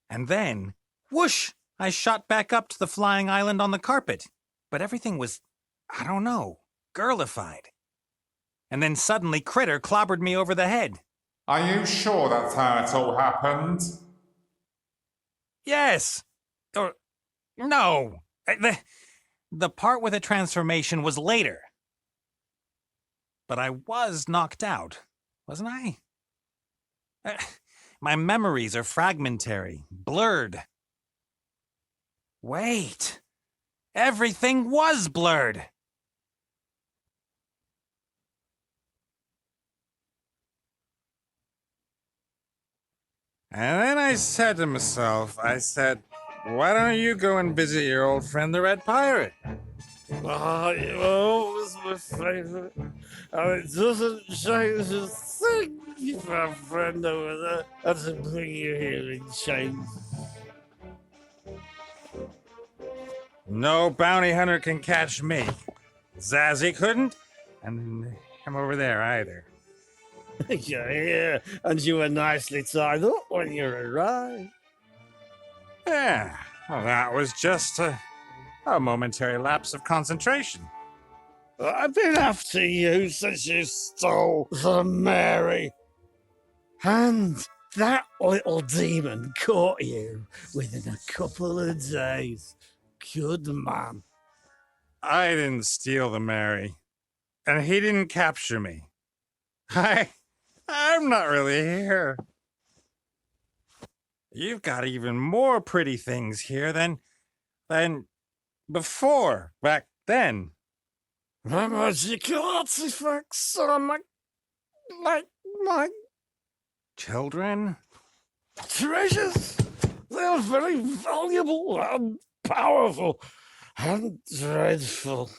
And then, whoosh, I shot back up to the flying island on the carpet. But everything was, I don't know, girlified. And then suddenly Critter clobbered me over the head. Are you sure that's how it all happened? Yes. Or, no. The part with the transformation was later. But I was knocked out, wasn't I? My memories are fragmentary, blurred. Wait. Everything was blurred. And then I said to myself, why don't you go and visit your old friend the Red Pirate? Oh, you always my favorite. And it doesn't change a thing if our friend over there had to bring you here in chains. No bounty hunter can catch me. Zazzy couldn't, and him over there either. Yeah, and you were nicely tied up when you arrived. Yeah, well, that was just a momentary lapse of concentration. I've been after you since you stole the Mary. And that little demon caught you within a couple of days. Good man. I didn't steal the Mary, and he didn't capture me. I'm not really here. You've got even more pretty things here than before, back then. My magical artifacts are like my Children? treasures. They are very valuable and powerful and dreadful.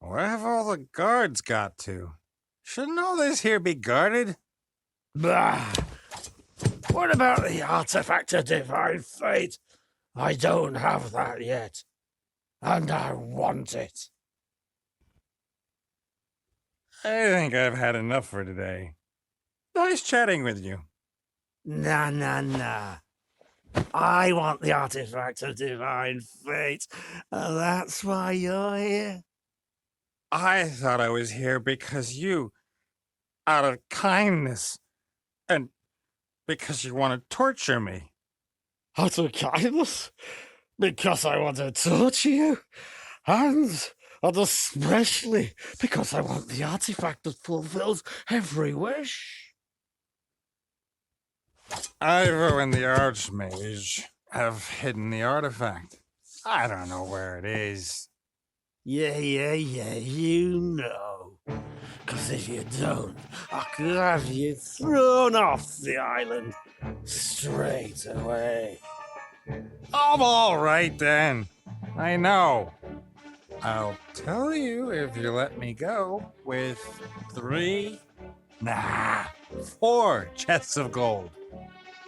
Where have all the guards got to? Shouldn't all this here be guarded? Bah! What about the artifact of divine fate? I don't have that yet, and I want it. I think I've had enough for today. Nice chatting with you. Nah. I want the artifact of divine fate, and that's why you're here. I thought I was here because you, out of kindness, and because you want to torture me. Out of kindness? Because I want to torture you? And especially because I want the artifact that fulfills every wish. Ivo and the Archmage have hidden the artifact. I don't know where it is. Yeah, you know. Because if you don't, I could have you thrown off the island straight away. I'm all right then. I know. I'll tell you if you let me go with 4 chests of gold.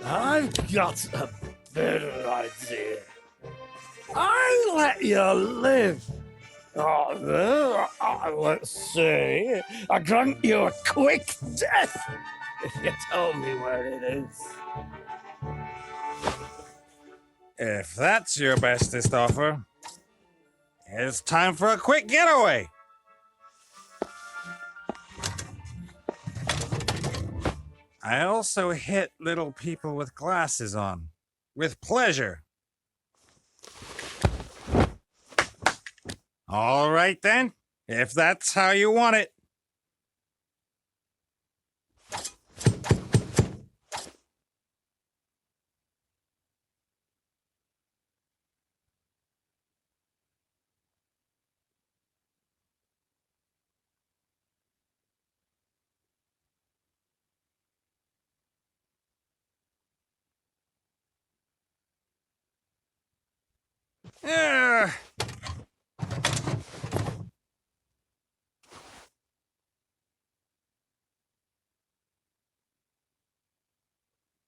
I've got a better idea. I let you live. Let's see. I grant you a quick death if you tell me where it is. If that's your bestest offer, it's time for a quick getaway. I also hit little people with glasses on, with pleasure. All right then, if that's how you want it. Yeah.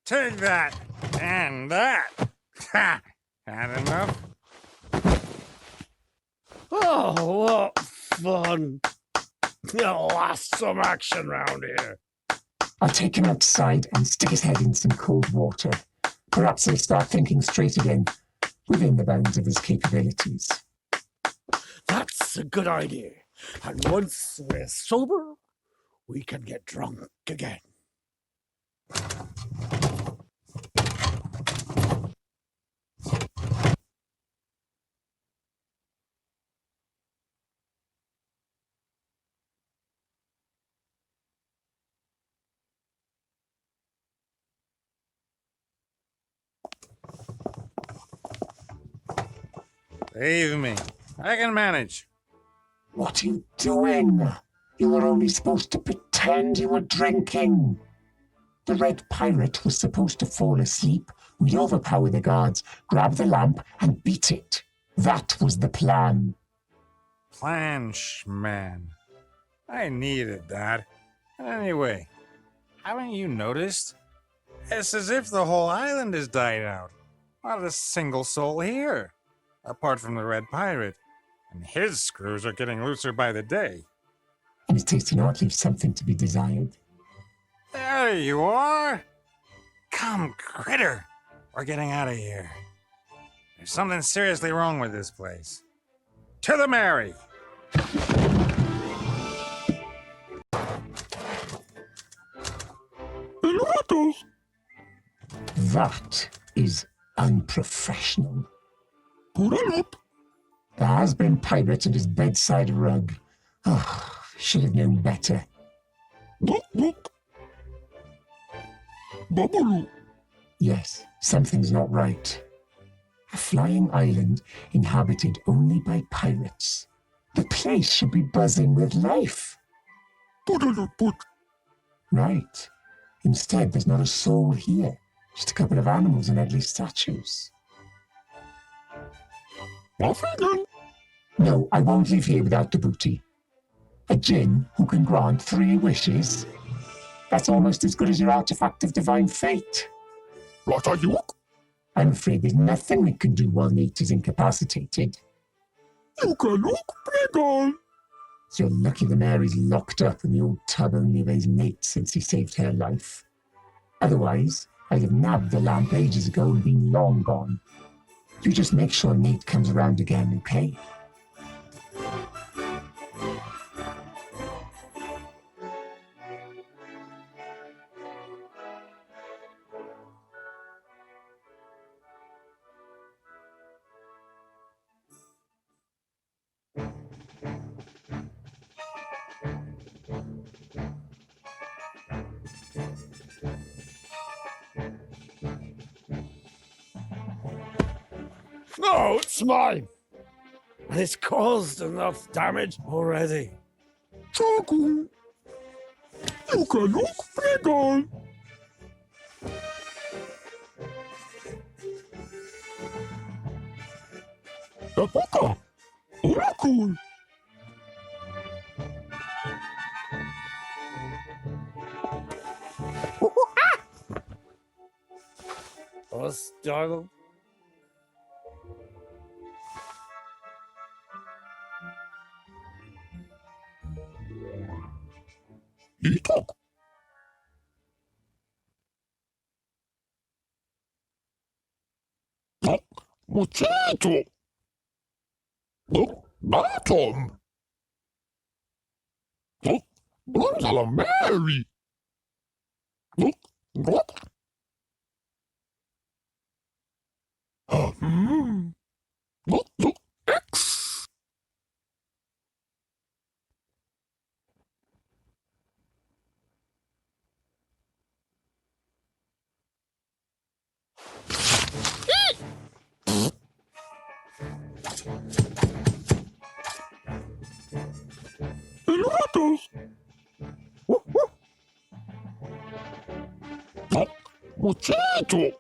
Take that and that. Ha! Had enough? Oh, what fun. There'll last some action round here. I'll take him outside and stick his head in some cold water. Perhaps he'll start thinking straight again, within the bounds of his capabilities. That's a good idea. And once we're sober, we can get drunk again. Leave me. I can manage. What are you doing? You were only supposed to pretend you were drinking. The Red Pirate was supposed to fall asleep. We'd overpower the guards, grab the lamp, and beat it. That was the plan. Man. I needed that. And anyway, haven't you noticed? It's as if the whole island has died out. Not a single soul here. Apart from the Red Pirate. And his screws are getting looser by the day. And his tasty art leaves something to be desired. There you are! Come, Critter! We're getting out of here. There's something seriously wrong with this place. To the Mary! That is unprofessional. The has-been pirate and his bedside rug. Oh, should have known better. Yes, something's not right. A flying island inhabited only by pirates. The place should be buzzing with life. Right. Instead, there's not a soul here. Just a couple of animals and ugly statues. No, I won't leave here without the booty. A djinn who can grant 3 wishes? That's almost as good as your artifact of divine fate. What are you? I'm afraid there's nothing we can do while Nate is incapacitated. You can look pregnant. So you're lucky the Mary's locked up and the old tub only weighs Nate since he saved her life. Otherwise, I'd have nabbed the lamp ages ago and been long gone. You just make sure Nate comes around again, okay? No, it's mine. And it's caused enough damage already. Choco, you can look pregnant. The boca, oracle. Us, Dargo? Itok. Mosquito. Bottom. Blood a la Mary. X. Mosquito.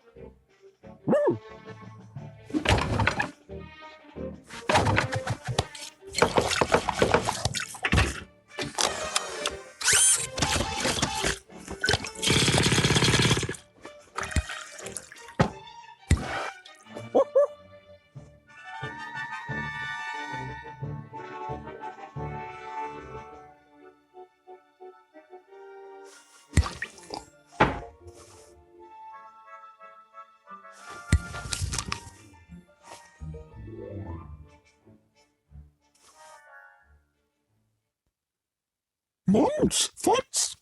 Months, fights.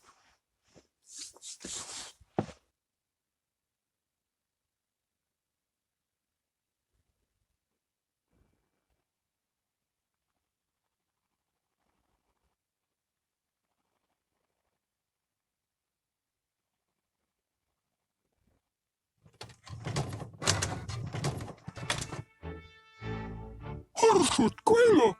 Harshut Quella.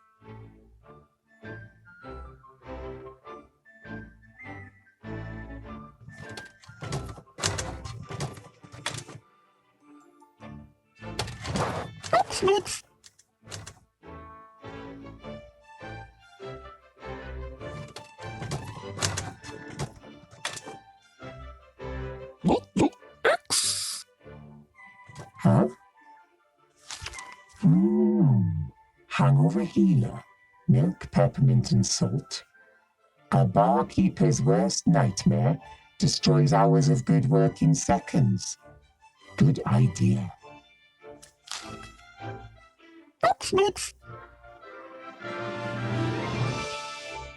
Snooks. Not the X. Huh? Hangover healer. Milk, peppermint, and salt. A barkeeper's worst nightmare destroys hours of good work in seconds. Good idea. Snooks.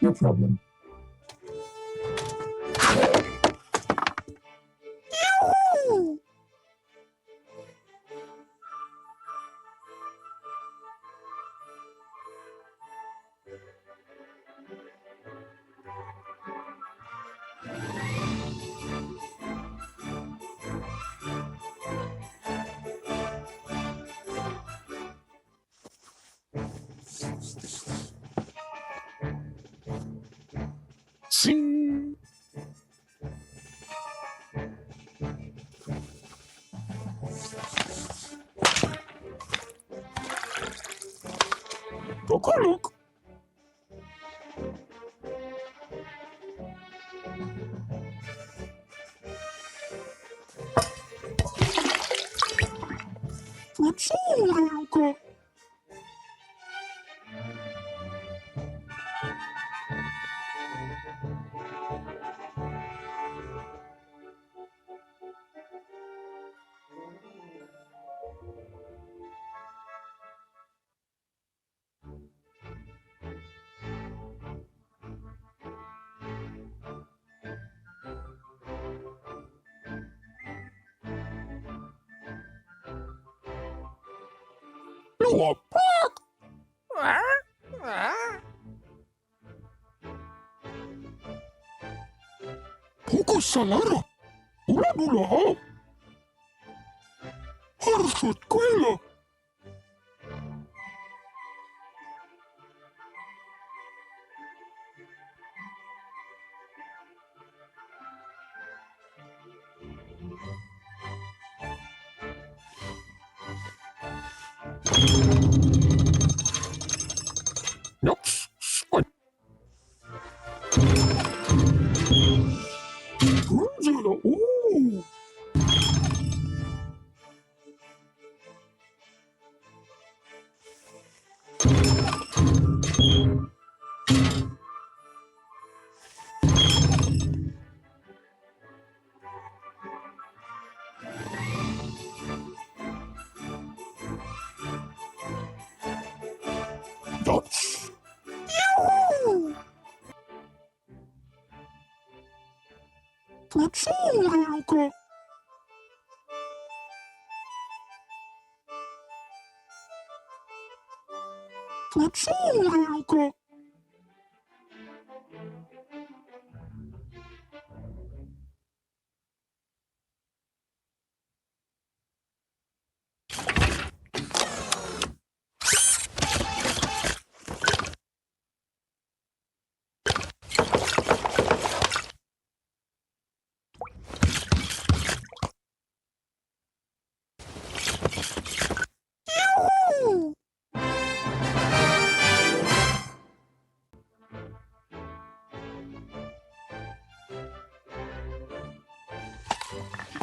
No problem. Sing. Look. Luca. You are back. Poco salara. Ula. Harshut Quella. Nops. Spot. Ooh. That's you. Luca. Luca.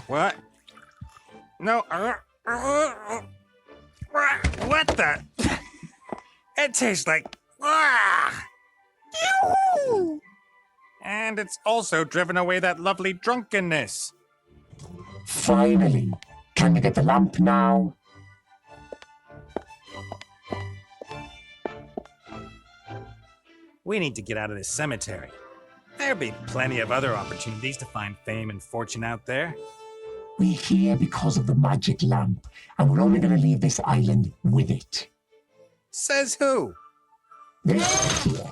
What? No. What the? It tastes like. And it's also driven away that lovely drunkenness. Finally. Can we get the lamp now? We need to get out of this cemetery. There'll be plenty of other opportunities to find fame and fortune out there. We're here because of the magic lamp, and we're only going to leave this island with it. Says who? This here.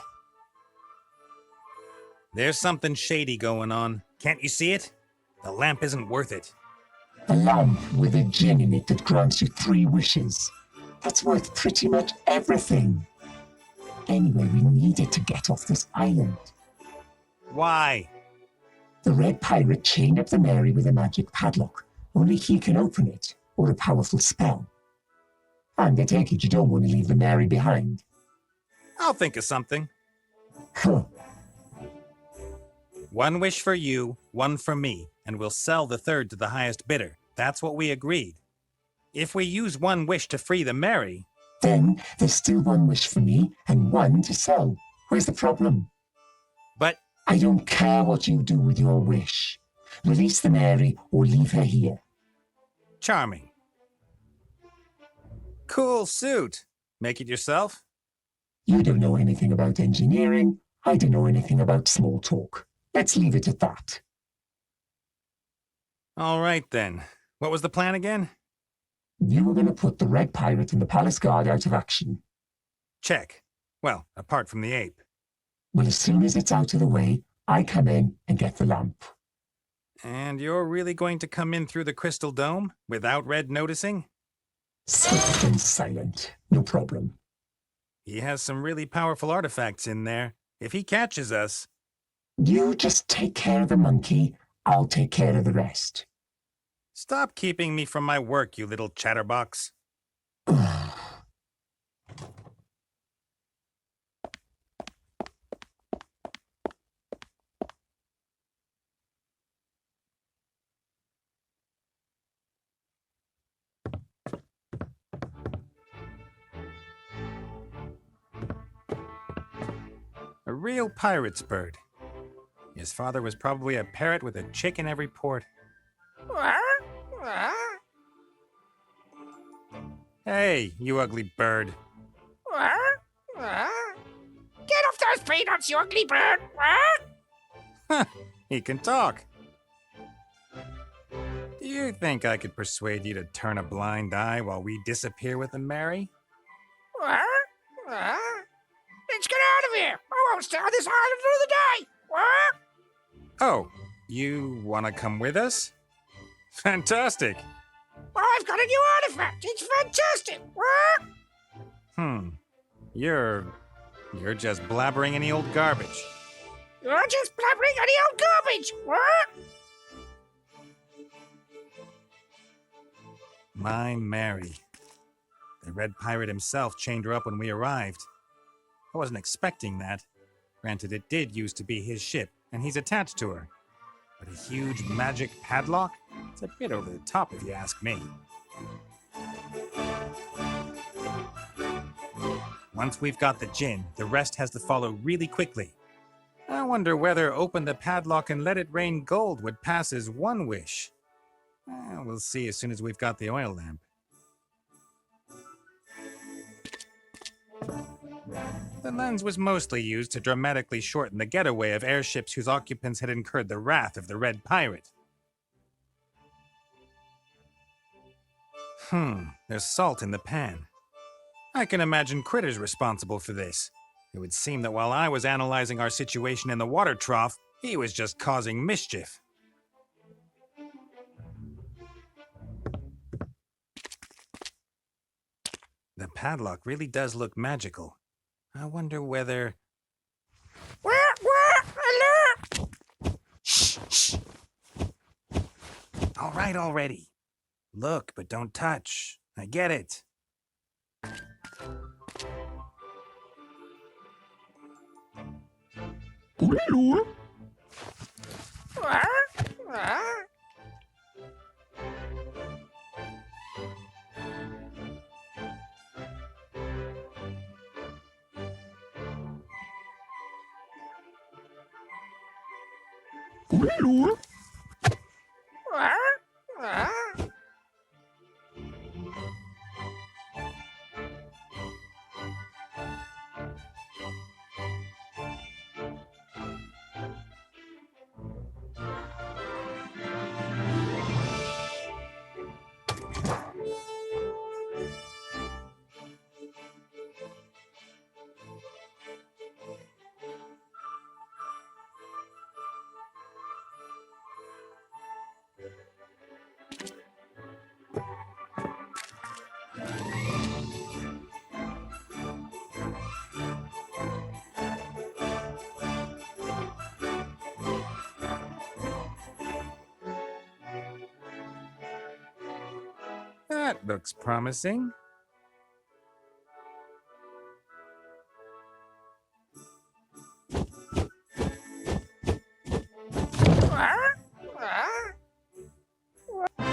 There's something shady going on. Can't you see it? The lamp isn't worth it. A lamp with a gin in it that grants you 3 wishes. That's worth pretty much everything. Anyway, we need it to get off this island. Why? The red pirate chained up the Mary with a magic padlock. Only he can open it, or a powerful spell. And I take it you don't want to leave the Mary behind. I'll think of something. Huh. 1 wish for you, 1 for me, and we'll sell the 3rd to the highest bidder. That's what we agreed. If we use 1 wish to free the Mary... Then there's still 1 wish for me and 1 to sell. Where's the problem? But... I don't care what you do with your wish. Release the Mary or leave her here. Charming. Cool suit. Make it yourself? You don't know anything about engineering. I don't know anything about small talk. Let's leave it at that. All right, then. What was the plan again? You were going to put the red pirate and the palace guard out of action. Check. Well, apart from the ape. Well, as soon as it's out of the way, I come in and get the lamp. And you're really going to come in through the crystal dome without Red noticing? Swift and silent. No problem. He has some really powerful artifacts in there. If he catches us... You just take care of the monkey. I'll take care of the rest. Stop keeping me from my work, you little chatterbox. A real pirate's bird. His father was probably a parrot with a chick in every port. Hey, you ugly bird. Get off those peanuts, you ugly bird! He can talk. Do you think I could persuade you to turn a blind eye while we disappear with the Mary? Let's get out of here! I won't stay on this island another day! Oh, you want to come with us? Fantastic. I've got a new artifact! It's fantastic! You're just blabbering any old garbage. You're just blabbering any old garbage! My Mary. The Red Pirate himself chained her up when we arrived. I wasn't expecting that. Granted, it did used to be his ship, and he's attached to her. But a huge magic padlock? It's a bit over the top if you ask me. Once we've got the gin, the rest has to follow really quickly. I wonder whether open the padlock and let it rain gold would pass as 1 wish. We'll see as soon as we've got the oil lamp. The lens was mostly used to dramatically shorten the getaway of airships whose occupants had incurred the wrath of the Red Pirate. There's salt in the pan. I can imagine Critter's responsible for this. It would seem that while I was analyzing our situation in the water trough, he was just causing mischief. The padlock really does look magical. I wonder whether... Alert! Shh! All right already. Look, but don't touch. I get it. That looks promising.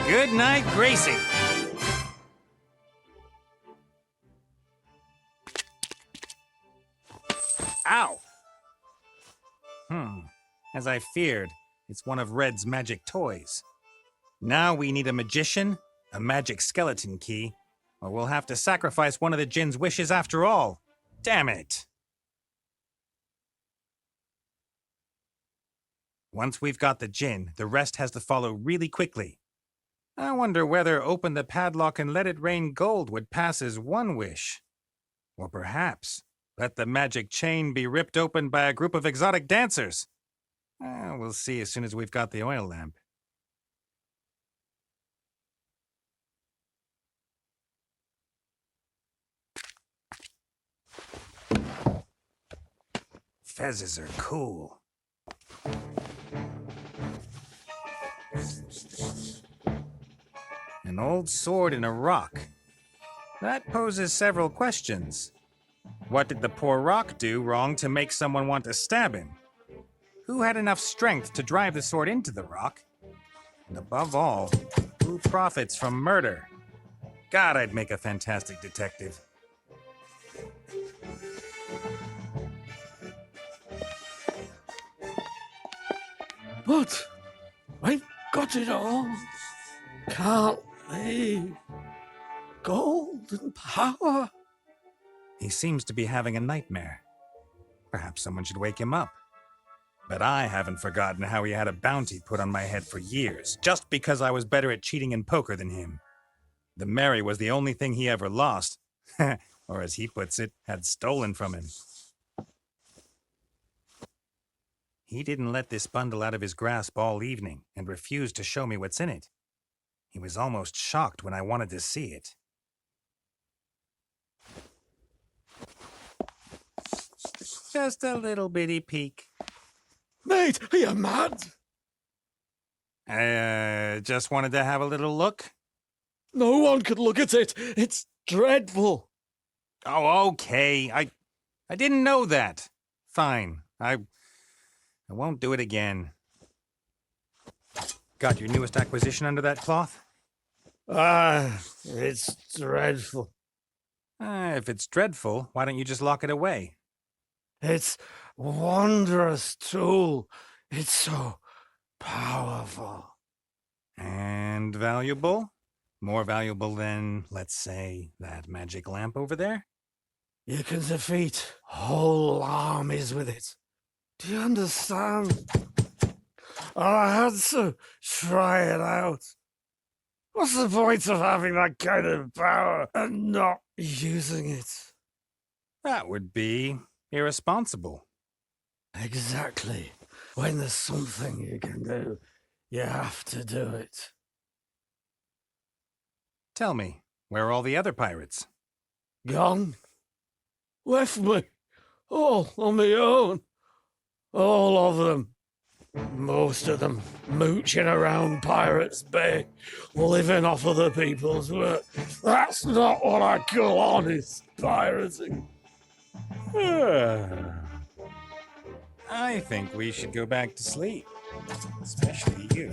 Good night, Gracie. Ow! As I feared, it's one of Red's magic toys. Now we need a magician, a magic skeleton key, or we'll have to sacrifice one of the djinn's wishes after all. Damn it! Once we've got the djinn, the rest has to follow really quickly. I wonder whether open the padlock and let it rain gold would pass as one wish. Or perhaps let the magic chain be ripped open by a group of exotic dancers. We'll see as soon as we've got the oil lamp. Fezzes are cool. An old sword in a rock. That poses several questions. What did the poor rock do wrong to make someone want to stab him? Who had enough strength to drive the sword into the rock? And above all, who profits from murder? God, I'd make a fantastic detective. But I've got it all. Can't leave. Gold and power. He seems to be having a nightmare. Perhaps someone should wake him up. But I haven't forgotten how he had a bounty put on my head for years, just because I was better at cheating in poker than him. The Mary was the only thing he ever lost, or as he puts it, had stolen from him. He didn't let this bundle out of his grasp all evening and refused to show me what's in it. He was almost shocked when I wanted to see it. Just a little bitty peek. Mate, are you mad? I just wanted to have a little look. No one could look at it. It's dreadful. Oh, okay. I didn't know that. Fine. I won't do it again. Got your newest acquisition under that cloth? It's dreadful. If it's dreadful, why don't you just lock it away? It's wondrous tool. It's so powerful. And valuable? More valuable than, let's say, that magic lamp over there? You can defeat whole armies with it. Do you understand? I had to try it out. What's the point of having that kind of power and not using it? That would be irresponsible. Exactly. When there's something you can do, you have to do it. Tell me, where are all the other pirates? Gone. Left me. All on my own. All of them. Most of them mooching around Pirates Bay, living off other people's work. That's not what I call honest pirating. I think we should go back to sleep. Especially you.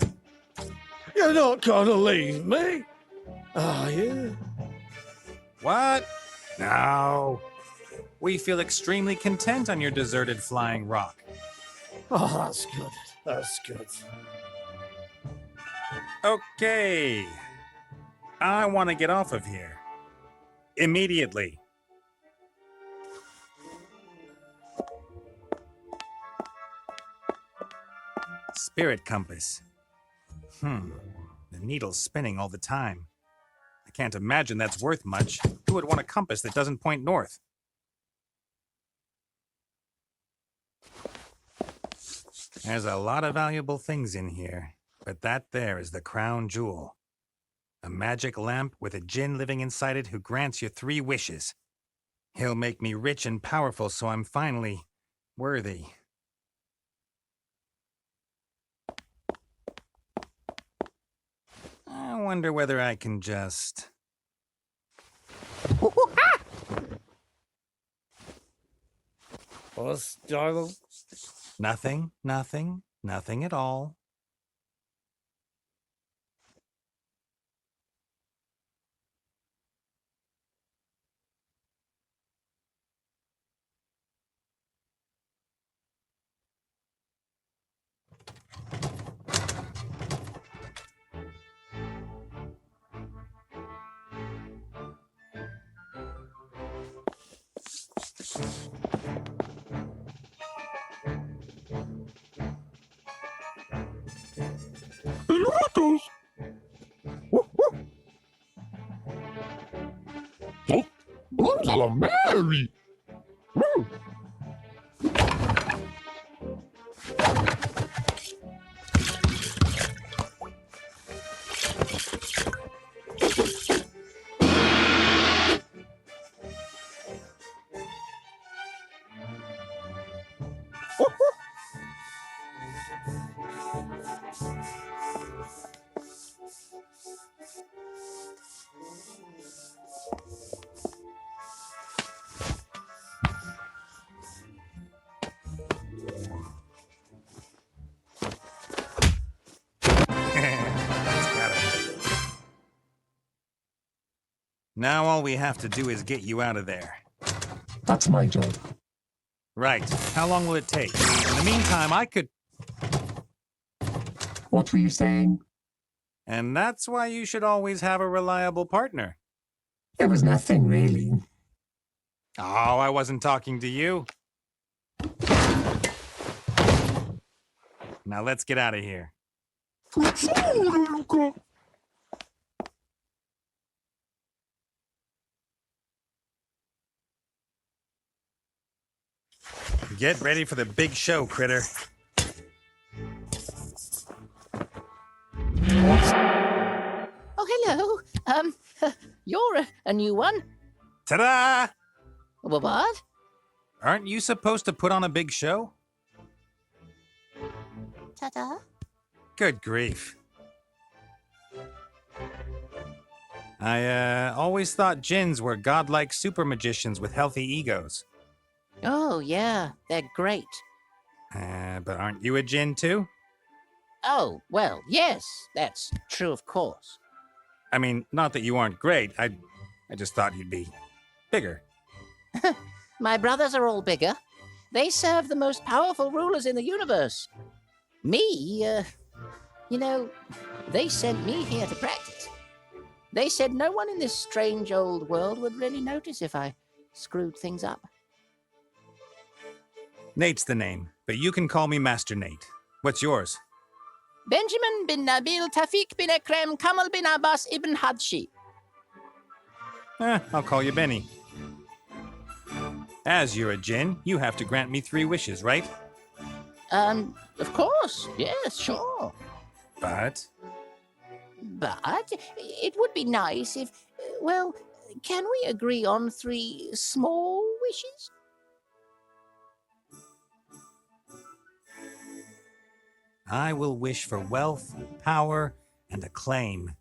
You're not gonna leave me, are you? What? No. We feel extremely content on your deserted flying rock. Oh, that's good. That's good. Okay. I want to get off of here. Immediately. Spirit compass. The needle's spinning all the time. I can't imagine that's worth much. Who would want a compass that doesn't point north? There's a lot of valuable things in here, but that there is the crown jewel. A magic lamp with a djinn living inside it who grants you 3 wishes. He'll make me rich and powerful so I'm finally worthy. I wonder whether I can just What's Donald? Nothing, nothing, nothing at all. Pilotos! Gonzalo Mary! That's got it. Now all we have to do is get you out of there. That's my job. Right. How long will it take? In the meantime, I could... What were you saying? And that's why you should always have a reliable partner. It was nothing, really. Oh, I wasn't talking to you. Now let's get out of here. Get ready for the big show, Critter. Oh, hello. You're a new one. Ta-da! What? Aren't you supposed to put on a big show? Ta-da. Good grief. I always thought djinns were godlike super magicians with healthy egos. Oh, yeah, they're great. But aren't you a djinn too? Oh, well, yes, that's true, of course. I mean, not that you aren't great. I just thought you'd be bigger. My brothers are all bigger. They serve the most powerful rulers in the universe. Me, they sent me here to practice. They said no one in this strange old world would really notice if I screwed things up. Nate's the name, but you can call me Master Nate. What's yours? Benjamin bin Nabil Tafik bin Ekrem Kamal bin Abbas ibn Hadshi. I'll call you Benny. As you're a djinn, you have to grant me 3 wishes, right? Of course, yes, sure. But But it would be nice if, well, can we agree on 3 small wishes? I will wish for wealth, power, and acclaim.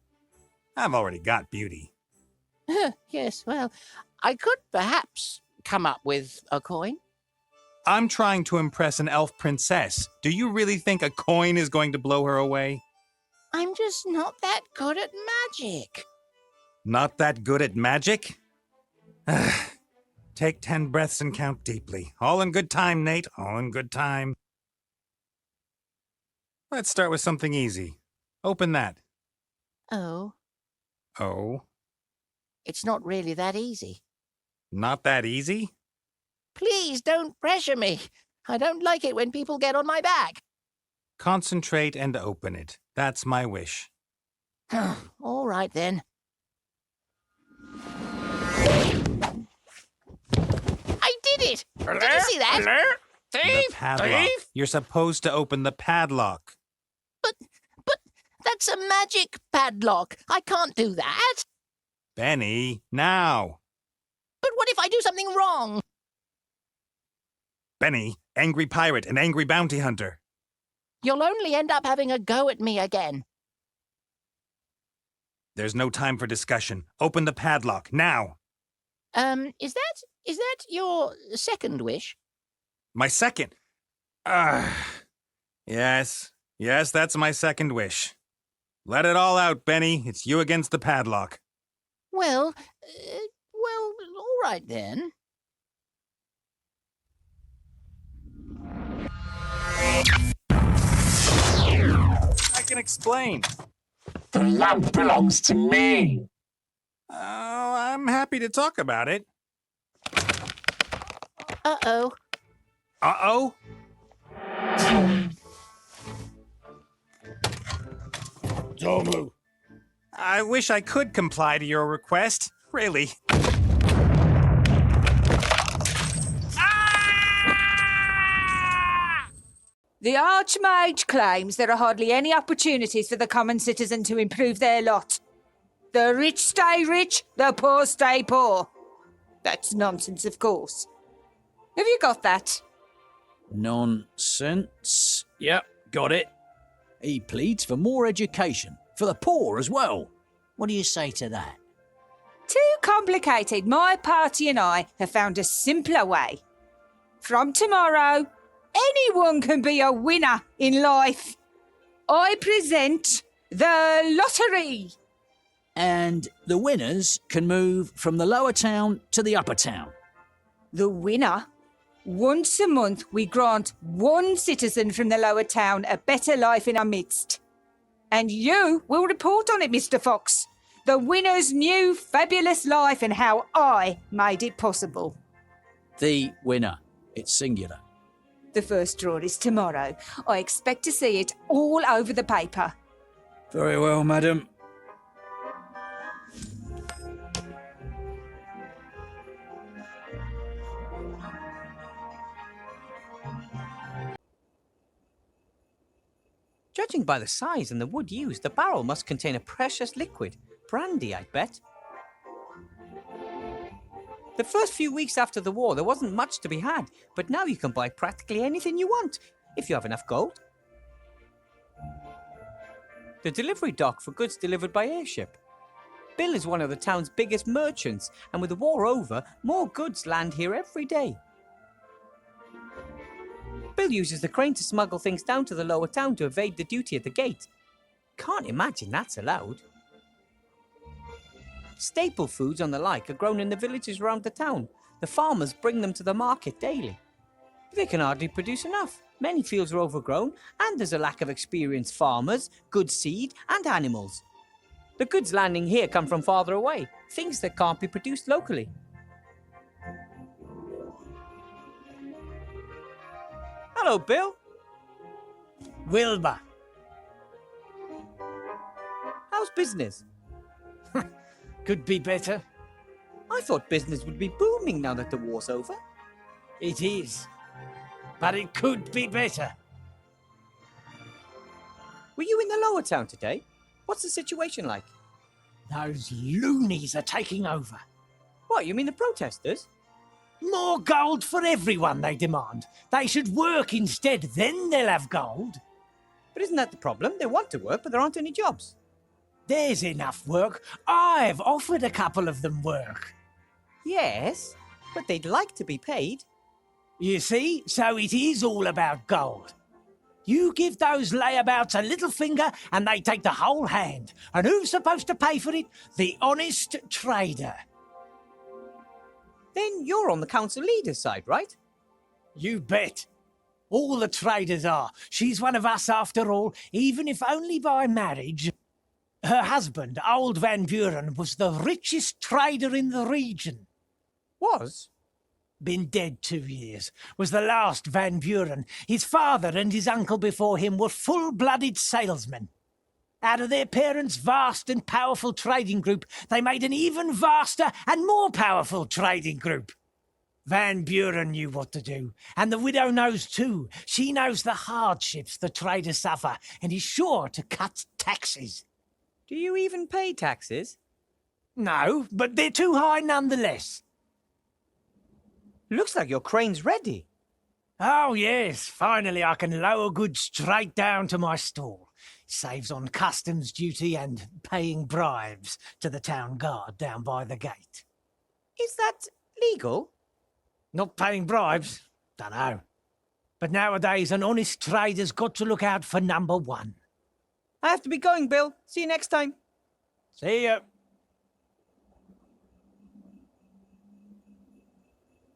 I've already got beauty. Yes, well, I could perhaps come up with a coin. I'm trying to impress an elf princess. Do you really think a coin is going to blow her away? I'm just not that good at magic. Not that good at magic? Take 10 breaths and count deeply. All in good time, Nate. All in good time. Let's start with something easy. Open that. Oh, Oh, it's not really that easy. not that easy? Please don't pressure me. I don't like it when people get on my back. Concentrate and open it. That's my wish. All right, then. I did it! Did you see that? The padlock. You're supposed to open the padlock. But that's a magic padlock. I can't do that. Benny, now. But what if I do something wrong? Benny, angry pirate and angry bounty hunter. You'll only end up having a go at me again. There's no time for discussion. Open the padlock, now. Is that your second wish? My second. Yes, that's my second wish. Let it all out, Benny. It's you against the padlock. Well, all right then. I can explain. The lamp belongs to me. Oh, I'm happy to talk about it. Uh-oh. Uh-oh? Domu. I wish I could comply to your request. Really. The Archmage claims there are hardly any opportunities for the common citizen to improve their lot. The rich stay rich, the poor stay poor. That's nonsense, of course. Have you got that? Nonsense. Yep, got it. He pleads for more education, for the poor as well. What do you say to that? Too complicated. My party and I have found a simpler way. From tomorrow, anyone can be a winner in life. I present the lottery. And the winners can move from the lower town to the upper town. The winner? Once a month, we grant one citizen from the lower town a better life in our midst. And you will report on it, Mr. Fox. The winner's new fabulous life and how I made it possible. The winner. It's singular. The first draw is tomorrow. I expect to see it all over the paper. Very well, madam. Judging by the size and the wood used, the barrel must contain a precious liquid. Brandy, I bet. The first few weeks after the war, there wasn't much to be had, but now you can buy practically anything you want, if you have enough gold. The delivery dock for goods delivered by airship. Bill is one of the town's biggest merchants, and with the war over, more goods land here every day. Bill uses the crane to smuggle things down to the lower town to evade the duty at the gate. Can't imagine that's allowed. Staple foods and the like are grown in the villages around the town. The farmers bring them to the market daily. They can hardly produce enough. Many fields are overgrown, and there's a lack of experienced farmers, good seed, and animals. The goods landing here come from farther away, things that can't be produced locally. Hello, Bill. Wilbur. How's business? Could be better. I thought business would be booming now that the war's over. It is. But it could be better. Were you in the lower town today? What's the situation like? Those loonies are taking over. What, you mean the protesters? More gold for everyone, they demand. They should work instead, then they'll have gold. But isn't that the problem? They want to work, but there aren't any jobs. There's enough work. I've offered a couple of them work. Yes, but they'd like to be paid. You see, so it is all about gold. You give those layabouts a little finger and they take the whole hand. And who's supposed to pay for it? The honest trader. Then you're on the council leader's side, right? You bet. All the traders are. She's one of us after all, even if only by marriage. Her husband, old Van Buren, was the richest trader in the region. Was? Been dead 2 years. Was the last Van Buren. His father and his uncle before him were full-blooded salesmen. Out of their parents' vast and powerful trading group, they made an even vaster and more powerful trading group. Van Buren knew what to do, and the widow knows too. She knows the hardships the traders suffer, and is sure to cut taxes. Do you even pay taxes? No, but they're too high nonetheless. Looks like your crane's ready. Oh, yes. Finally, I can lower goods straight down to my stall. Saves on customs duty and paying bribes to the town guard down by the gate. Is that legal? Not paying bribes? Dunno. But nowadays, an honest trader's got to look out for number one. I have to be going, Bill. See you next time. See ya.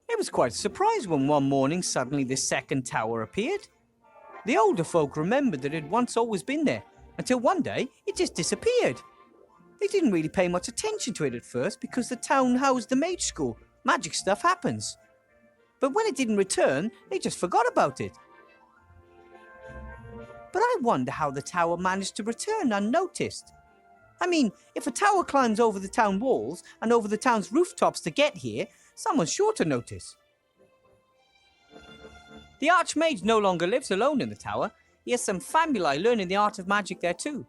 It was quite a surprise when one morning suddenly the second tower appeared. The older folk remembered that it had once always been there, until one day it just disappeared. They didn't really pay much attention to it at first because the town housed the mage school. Magic stuff happens. But when it didn't return, they just forgot about it. But I wonder how the tower managed to return unnoticed. I mean, if a tower climbs over the town walls and over the town's rooftops to get here, someone's sure to notice. The Archmage no longer lives alone in the tower. He has some family learning the art of magic there too.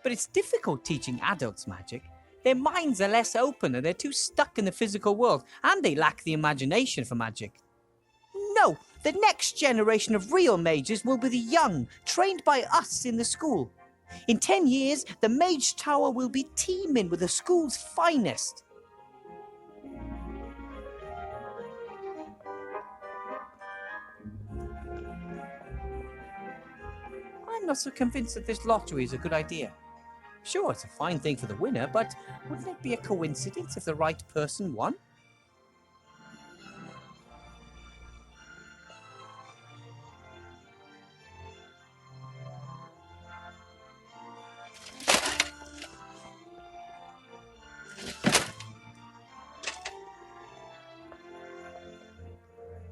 But it's difficult teaching adults magic. Their minds are less open and they're too stuck in the physical world, and they lack the imagination for magic. No, the next generation of real mages will be the young, trained by us in the school. In 10 years, the Mage Tower will be teeming with the school's finest. I'm not so convinced that this lottery is a good idea. Sure, it's a fine thing for the winner, but wouldn't it be a coincidence if the right person won?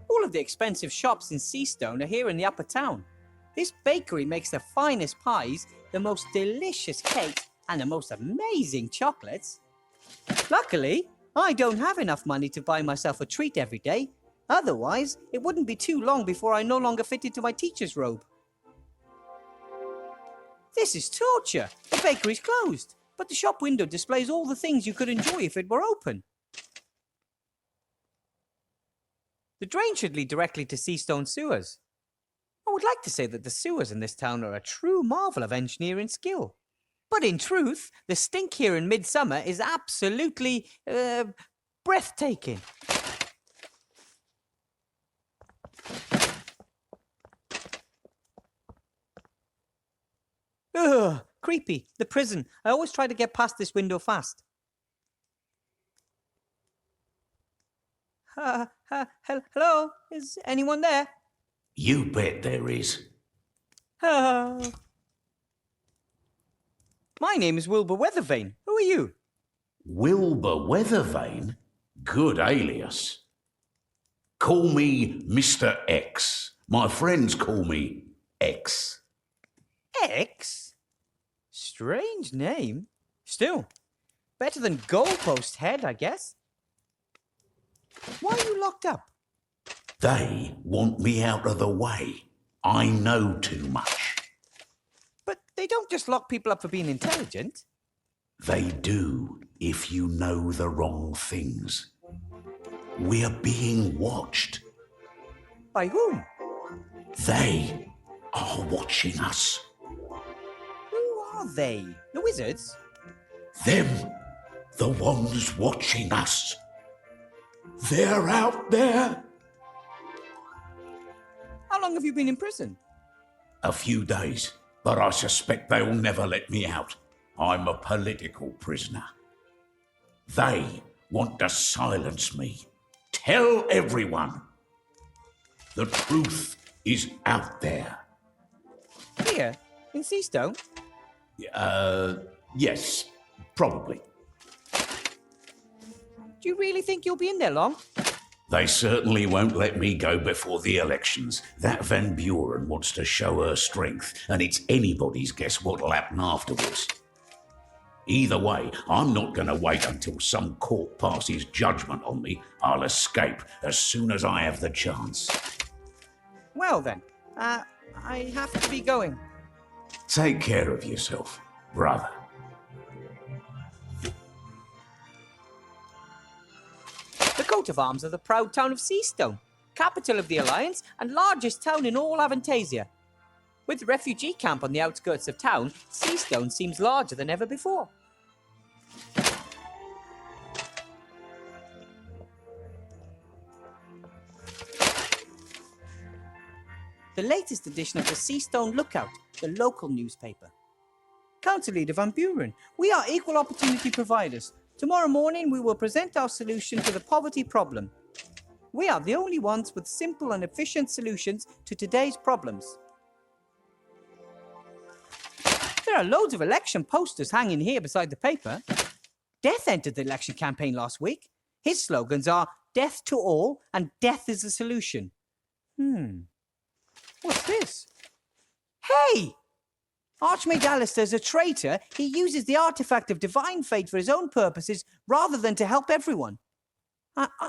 All of the expensive shops in Seastone are here in the upper town. This bakery makes the finest pies, the most delicious cakes, and the most amazing chocolates. Luckily, I don't have enough money to buy myself a treat every day. Otherwise, it wouldn't be too long before I no longer fit into my teacher's robe. This is torture. The bakery's closed, but the shop window displays all the things you could enjoy if it were open. The drain should lead directly to Seastone sewers. I would like to say that the sewers in this town are a true marvel of engineering skill. But in truth, the stink here in midsummer is absolutely, breathtaking. Ugh, creepy. The prison. I always try to get past this window fast. Hello? Is anyone there? You bet there is. My name is Wilbur Weathervane. Who are you? Wilbur Weathervane? Good alias. Call me Mr. X. My friends call me X. X? Strange name. Still, better than Goalpost Head, I guess. Why are you locked up? They want me out of the way. I know too much. But they don't just lock people up for being intelligent. They do if you know the wrong things. We're being watched. By whom? They are watching us. Who are they? The wizards? Them, the ones watching us. They're out there. How long have you been in prison? A few days, but I suspect they'll never let me out. I'm a political prisoner. They want to silence me. Tell everyone. The truth is out there. Here? In Seastone? Yes, probably. Do you really think you'll be in there long? They certainly won't let me go before the elections. That Van Buren wants to show her strength, and it's anybody's guess what'll happen afterwards. Either way, I'm not going to wait until some court passes judgment on me. I'll escape as soon as I have the chance. Well then, I have to be going. Take care of yourself, brother. The coat of arms of the proud town of Seastone, capital of the Alliance and largest town in all Aventasia. With the refugee camp on the outskirts of town, Seastone seems larger than ever before. the latest edition of the Seastone Lookout, the local newspaper. Council Leader Van Buren, we are equal opportunity providers. Tomorrow morning we will present our solution to the poverty problem. We are the only ones with simple and efficient solutions to today's problems. There are loads of election posters hanging here beside the paper. Death entered the election campaign last week. His slogans are death to all and death is the solution. What's this? Hey! Archmage Alistair's a traitor. He uses the artifact of divine fate for his own purposes rather than to help everyone.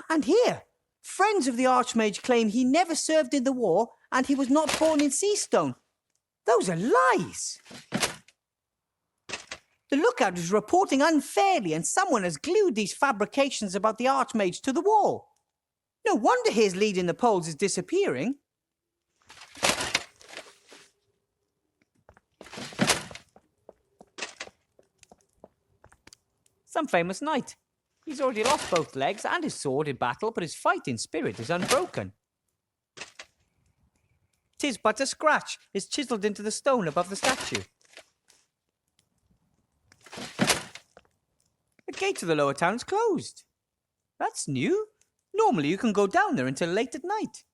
And here, friends of the Archmage claim he never served in the war and he was not born in Seastone. Those are lies. The Lookout is reporting unfairly and someone has glued these fabrications about the Archmage to the wall. No wonder his lead in the polls is disappearing. Some famous knight. He's already lost both legs and his sword in battle, but his fighting spirit is unbroken. 'Tis but a scratch is chiselled into the stone above the statue. The gate to the lower town is closed. That's new. Normally you can go down there until late at night.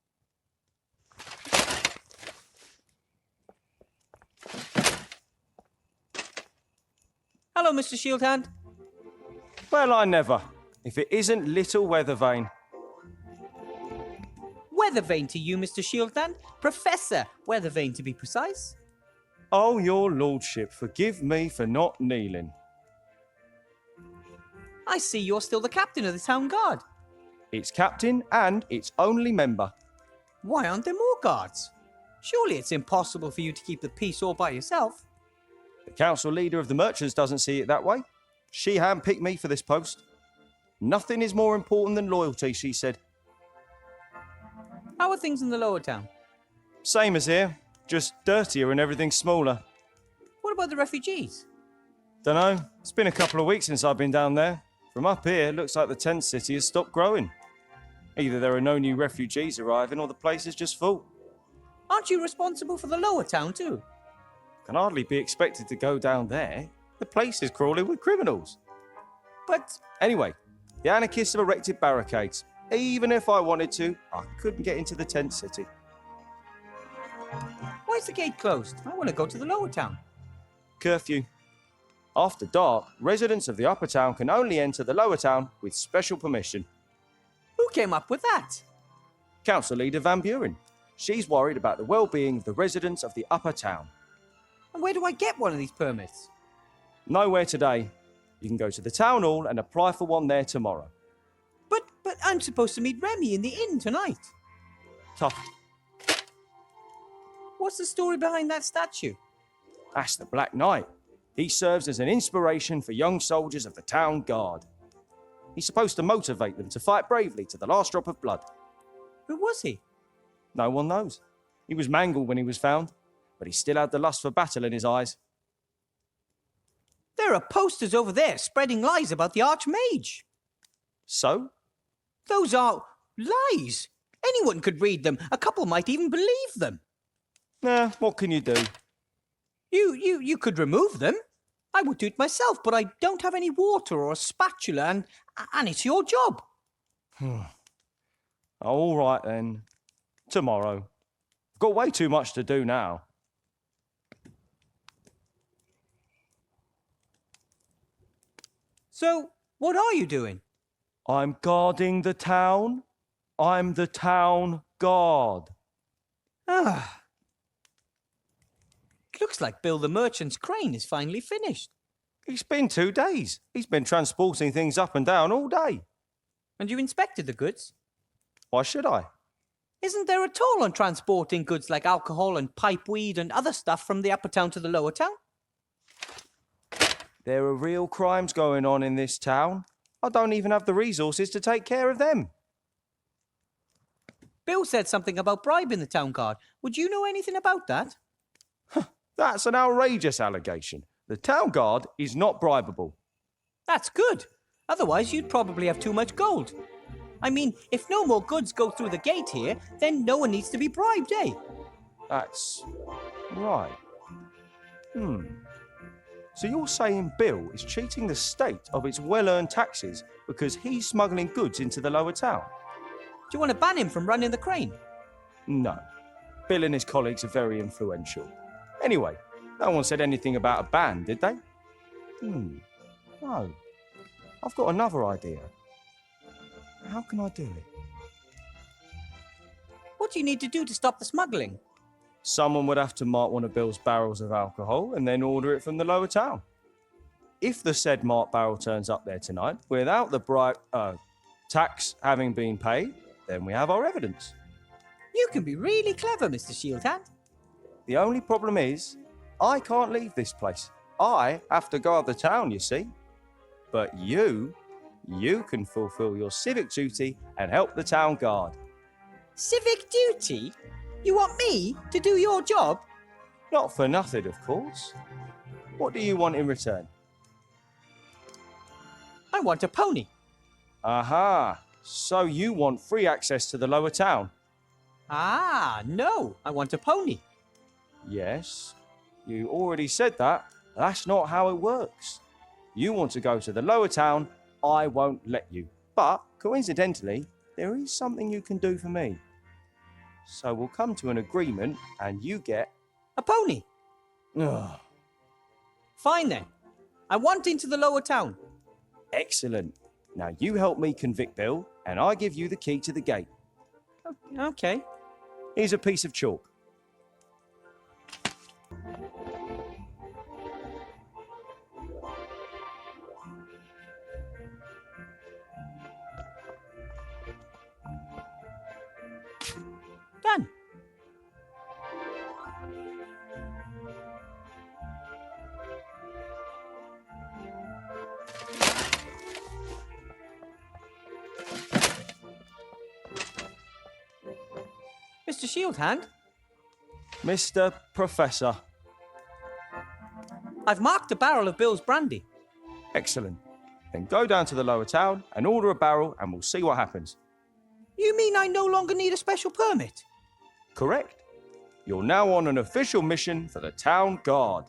Hello, Mr. Shieldhand. Well, I never. If it isn't little Weathervane. Weathervane to you, Mr. Shieldhand. Professor Weathervane, to be precise. Oh, your lordship, forgive me for not kneeling. I see you're still the captain of the town guard. It's captain and its only member. Why aren't there more guards? Surely it's impossible for you to keep the peace all by yourself. The council leader of the merchants doesn't see it that way. She handpicked me for this post. Nothing is more important than loyalty, she said. How are things in the lower town? Same as here, just dirtier and everything smaller. What about the refugees? Dunno, it's been a couple of weeks since I've been down there. From up here, it looks like the tent city has stopped growing. Either there are no new refugees arriving or the place is just full. Aren't you responsible for the lower town too? Can hardly be expected to go down there. The place is crawling with criminals. But anyway, the anarchists have erected barricades. Even if I wanted to, I couldn't get into the tent city. Why is the gate closed? I want to go to the lower town. Curfew. After dark, residents of the upper town can only enter the lower town with special permission. Who came up with that? Council Leader Van Buren. She's worried about the well-being of the residents of the upper town. And where do I get one of these permits? Nowhere today. You can go to the town hall and apply for one there tomorrow. But I'm supposed to meet Remy in the inn tonight. Tough. What's the story behind that statue? That's the Black Knight. He serves as an inspiration for young soldiers of the town guard. He's supposed to motivate them to fight bravely to the last drop of blood. Who was he? No one knows. He was mangled when he was found, but he still had the lust for battle in his eyes. There are posters over there spreading lies about the Archmage. So? Those are lies. Anyone could read them. A couple might even believe them. Nah, what can you do? You could remove them. I would do it myself, but I don't have any water or a spatula, and it's your job. All right then. Tomorrow. I've got way too much to do now. So, what are you doing? I'm guarding the town. I'm the town guard. Ah. It looks like Bill the Merchant's crane is finally finished. It's been 2 days. He's been transporting things up and down all day. And you inspected the goods? Why should I? Isn't there a toll on transporting goods like alcohol and pipeweed and other stuff from the upper town to the lower town? There are real crimes going on in this town. I don't even have the resources to take care of them. Bill said something about bribing the town guard. Would you know anything about that? That's an outrageous allegation. The town guard is not bribable. That's good. Otherwise, you'd probably have too much gold. I mean, if no more goods go through the gate here, then no one needs to be bribed, eh? That's right. So you're saying Bill is cheating the state of its well-earned taxes because he's smuggling goods into the lower town? Do you want to ban him from running the crane? No. Bill and his colleagues are very influential. Anyway, no one said anything about a ban, did they? No. I've got another idea. How can I do it? What do you need to do to stop the smuggling? Someone would have to mark one of Bill's barrels of alcohol and then order it from the lower town. If the said marked barrel turns up there tonight without the tax having been paid, then we have our evidence. You can be really clever, Mr. Shieldhand. The only problem is, I can't leave this place. I have to guard the town, you see. But you can fulfill your civic duty and help the town guard. Civic duty? You want me to do your job? Not for nothing, of course. What do you want in return? I want a pony. Aha, so you want free access to the lower town? No, I want a pony. Yes, you already said that. That's not how it works. You want to go to the lower town, I won't let you. But, coincidentally, there is something you can do for me. So we'll come to an agreement and you get... a pony. Ugh. Fine then. I want into the lower town. Excellent. Now you help me convict Bill and I give you the key to the gate. Okay. Here's a piece of chalk. Done. Mr. Shieldhand? Mr. Professor. I've marked a barrel of Bill's brandy. Excellent. Then go down to the lower town and order a barrel and we'll see what happens. You mean I no longer need a special permit? Correct. You're now on an official mission for the town guard.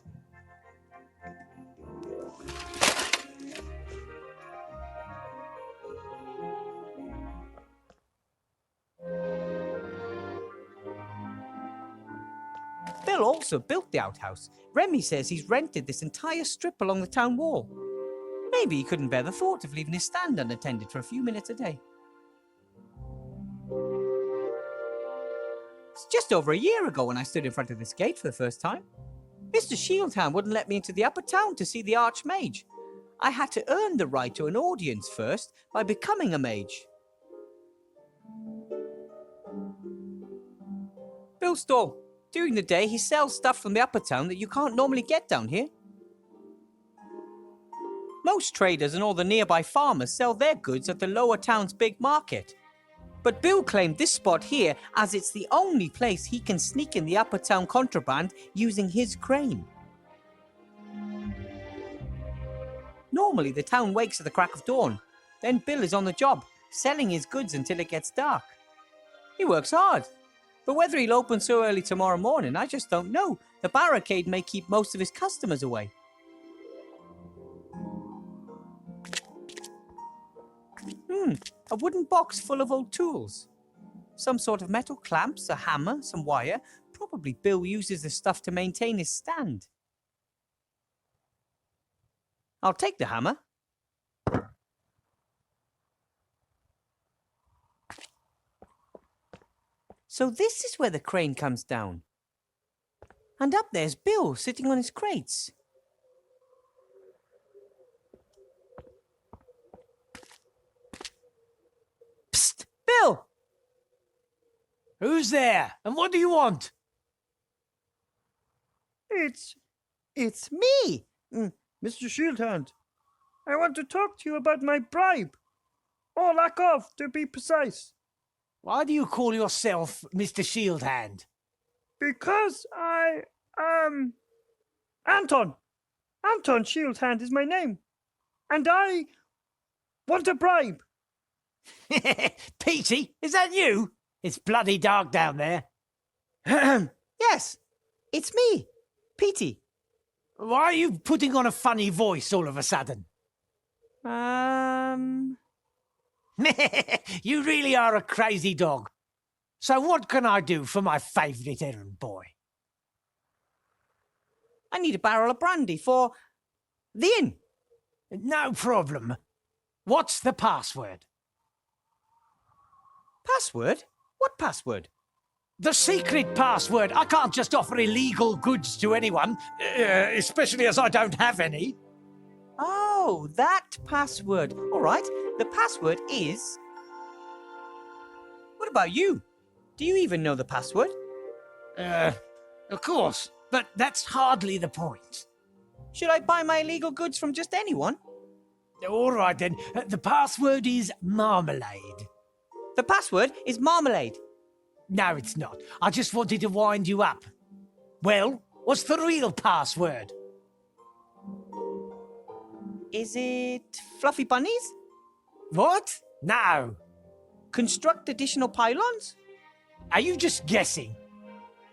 Bill also built the outhouse. Remy says he's rented this entire strip along the town wall. Maybe he couldn't bear the thought of leaving his stand unattended for a few minutes a day. It's just over a year ago when I stood in front of this gate for the first time. Mr. Shieldhand wouldn't let me into the upper town to see the Archmage. I had to earn the right to an audience first by becoming a mage. Bill's stall. During the day, he sells stuff from the upper town that you can't normally get down here. Most traders and all the nearby farmers sell their goods at the lower town's big market. But Bill claimed this spot here as it's the only place he can sneak in the upper town contraband using his crane. Normally, the town wakes at the crack of dawn. Then Bill is on the job, selling his goods until it gets dark. He works hard. But whether he'll open so early tomorrow morning, I just don't know. The barricade may keep most of his customers away. A wooden box full of old tools. Some sort of metal clamps, a hammer, some wire. Probably Bill uses the stuff to maintain his stand. I'll take the hammer. So this is where the crane comes down. And up there's Bill sitting on his crates. Psst! Bill! Who's there? And what do you want? It's me, Mr. Shieldhand. I want to talk to you about my bribe. Or lack of, to be precise. Why do you call yourself Mr. Shieldhand? Because Anton. Anton Shieldhand is my name. And I want a bribe. Petey, is that you? It's bloody dark down there. Yes, it's me, Petey. Why are you putting on a funny voice all of a sudden? You really are a crazy dog. So what can I do for my favourite errand boy? I need a barrel of brandy for the inn. No problem. What's the password? Password? What password? The secret password. I can't just offer illegal goods to anyone, especially as I don't have any. Oh, that password. All right, the password is... What about you? Do you even know the password? Of course, but that's hardly the point. Should I buy my illegal goods from just anyone? All right then, the password is marmalade. The password is marmalade. No, it's not. I just wanted to wind you up. Well, what's the real password? Is it fluffy bunnies? What? No. Construct additional pylons? Are you just guessing?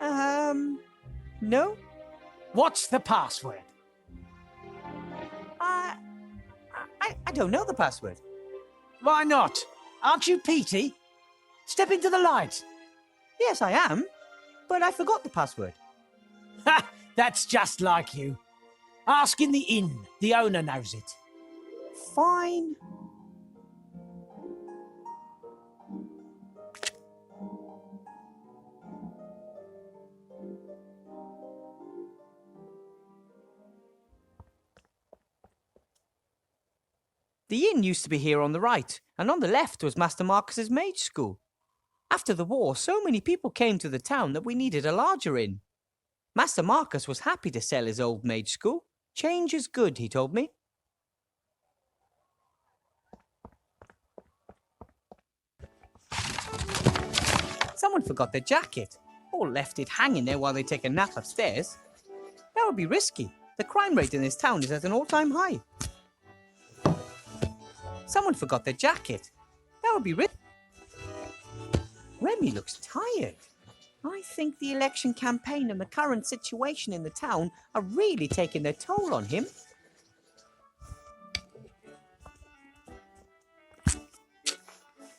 No. What's the password? I don't know the password. Why not? Aren't you Petey? Step into the light. Yes, I am, but I forgot the password. Ha! That's just like you. Ask in the inn. The owner knows it. Fine. The inn used to be here on the right, and on the left was Master Marcus's mage school. After the war, so many people came to the town that we needed a larger inn. Master Marcus was happy to sell his old mage school. Change is good, he told me. Someone forgot their jacket, or left it hanging there while they take a nap upstairs. That would be risky. The crime rate in this town is at an all-time high. Someone forgot their jacket. That would be risky. Remy looks tired. I think the election campaign and the current situation in the town are really taking their toll on him.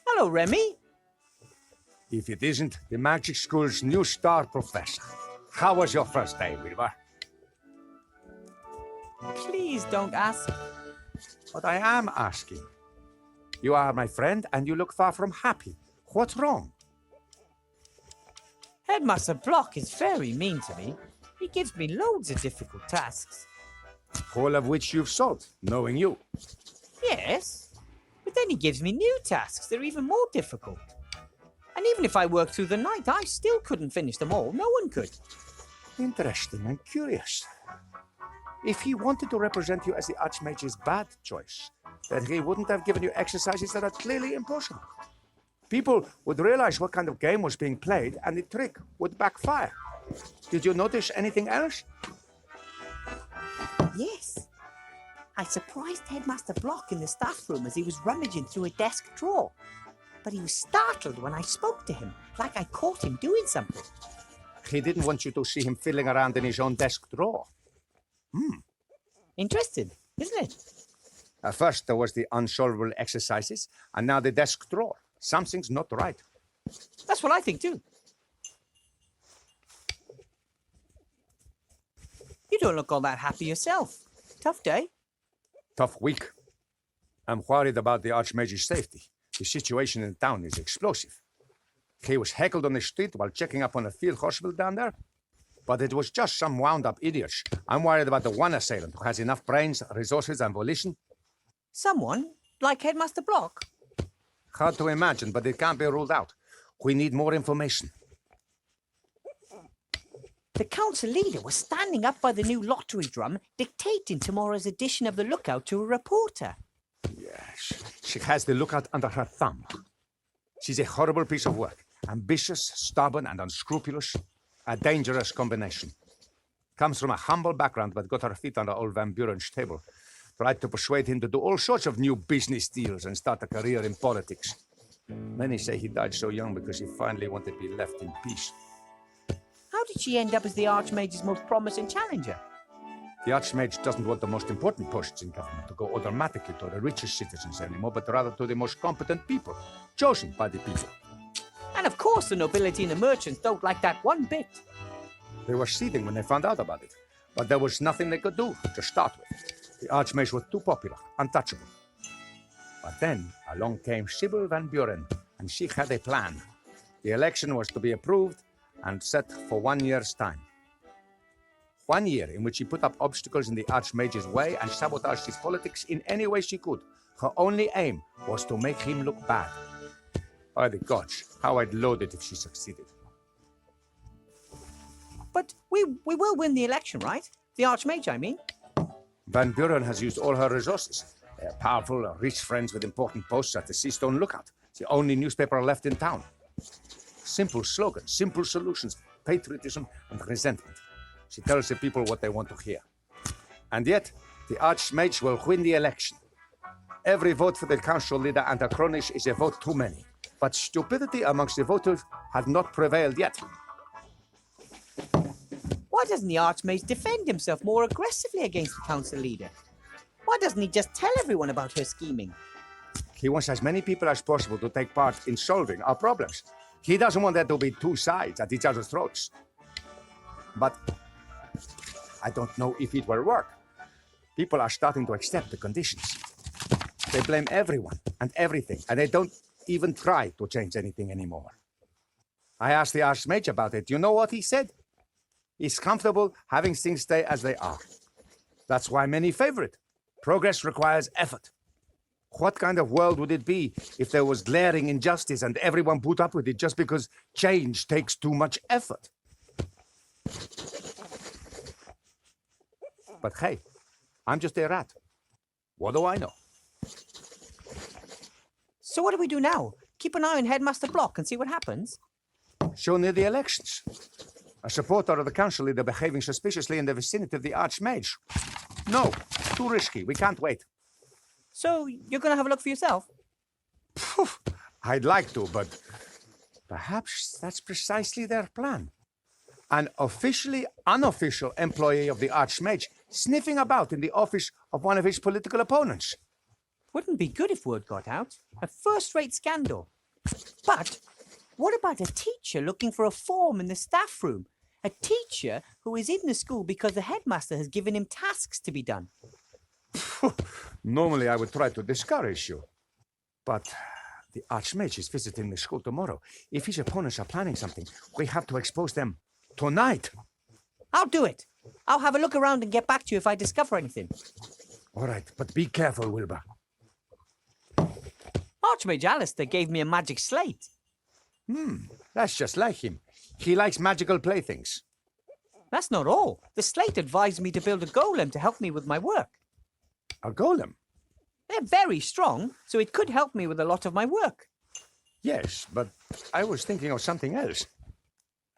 Hello, Remy. If it isn't the magic school's new star professor. How was your first day, Wilbur? Please don't ask. But I am asking. You are my friend and you look far from happy. What's wrong? Headmaster Block is very mean to me. He gives me loads of difficult tasks. All of which you've solved, knowing you. Yes, but then he gives me new tasks that are even more difficult. And even if I worked through the night, I still couldn't finish them all. No one could. Interesting and curious. If he wanted to represent you as the Archmage's bad choice, then he wouldn't have given you exercises that are clearly impossible. People would realize what kind of game was being played, and the trick would backfire. Did you notice anything else? Yes. I surprised Headmaster Block in the staff room as he was rummaging through a desk drawer. But he was startled when I spoke to him, like I caught him doing something. He didn't want you to see him fiddling around in his own desk drawer. Interesting, isn't it? At first there was the unsolvable exercises, and now the desk drawer. Something's not right. That's what I think too. You don't look all that happy yourself. Tough day. Tough week. I'm worried about the Archmage's safety. The situation in town is explosive. He was heckled on the street while checking up on a field hospital down there. But it was just some wound-up idiots. I'm worried about the one assailant who has enough brains, resources, and volition. Someone? Like Headmaster Block? Hard to imagine, but it can't be ruled out. We need more information. The council leader was standing up by the new lottery drum, dictating tomorrow's edition of The Lookout to a reporter. Yes, she has the Lookout under her thumb. She's a horrible piece of work. Ambitious, stubborn, and unscrupulous. A dangerous combination. Comes from a humble background, but got her feet under old Van Buren's table. Tried to persuade him to do all sorts of new business deals and start a career in politics. Many say he died so young because he finally wanted to be left in peace. How How did she end up as the Archmage's most promising challenger? The Archmage doesn't want the most important posts in government to go automatically to the richest citizens anymore, but rather to the most competent people, chosen by the people. And of course the nobility and the merchants don't like that one bit. They were seething when they found out about it, but there was nothing they could do to start with. The Archmage was too popular, untouchable. But then along came Sybil Van Buren, and she had a plan. The election was to be approved and set for 1 year's time. 1 year in which she put up obstacles in the Archmage's way and sabotaged his politics in any way she could. Her only aim was to make him look bad. By the gods, how I'd load it if she succeeded. But we will win the election, right? The Archmage, I mean. Van Buren has used all her resources. They are powerful, rich friends with important posts at the Seastone Lookout. It's the only newspaper left in town. Simple slogans, simple solutions, patriotism and resentment. She tells the people what they want to hear. And yet, the Archmage will win the election. Every vote for the council leader and her cronies is a vote too many. But stupidity amongst the voters has not prevailed yet. Why doesn't the Archmage defend himself more aggressively against the council leader? Why doesn't he just tell everyone about her scheming? He wants as many people as possible to take part in solving our problems. He doesn't want there to be two sides at each other's throats. But I don't know if it will work. People are starting to accept the conditions. They blame everyone and everything, and they don't even try to change anything anymore. I asked the Archmage about it. You know what he said? He's comfortable having things stay as they are. That's why many favor it. Progress requires effort. What kind of world would it be if there was glaring injustice and everyone put up with it just because change takes too much effort? But hey, I'm just a rat. What do I know? So what do we do now? Keep an eye on Headmaster Block and see what happens? Show near the elections. A supporter of the council leader behaving suspiciously in the vicinity of the Archmage. No, too risky. We can't wait. So you're going to have a look for yourself? Poof, I'd like to, but perhaps that's precisely their plan. An officially unofficial employee of the Archmage sniffing about in the office of one of his political opponents. Wouldn't be good if word got out. A first-rate scandal. But what about a teacher looking for a form in the staff room? A teacher who is in the school because the headmaster has given him tasks to be done. Normally I would try to discourage you. But the Archmage is visiting the school tomorrow. If his opponents are planning something, we have to expose them tonight. I'll do it. I'll have a look around and get back to you if I discover anything. All right, but be careful, Wilbur. Archmage Alistair gave me a magic slate. That's just like him. He likes magical playthings. That's not all. The slate advised me to build a golem to help me with my work. A golem? They're very strong, so it could help me with a lot of my work. Yes, but I was thinking of something else.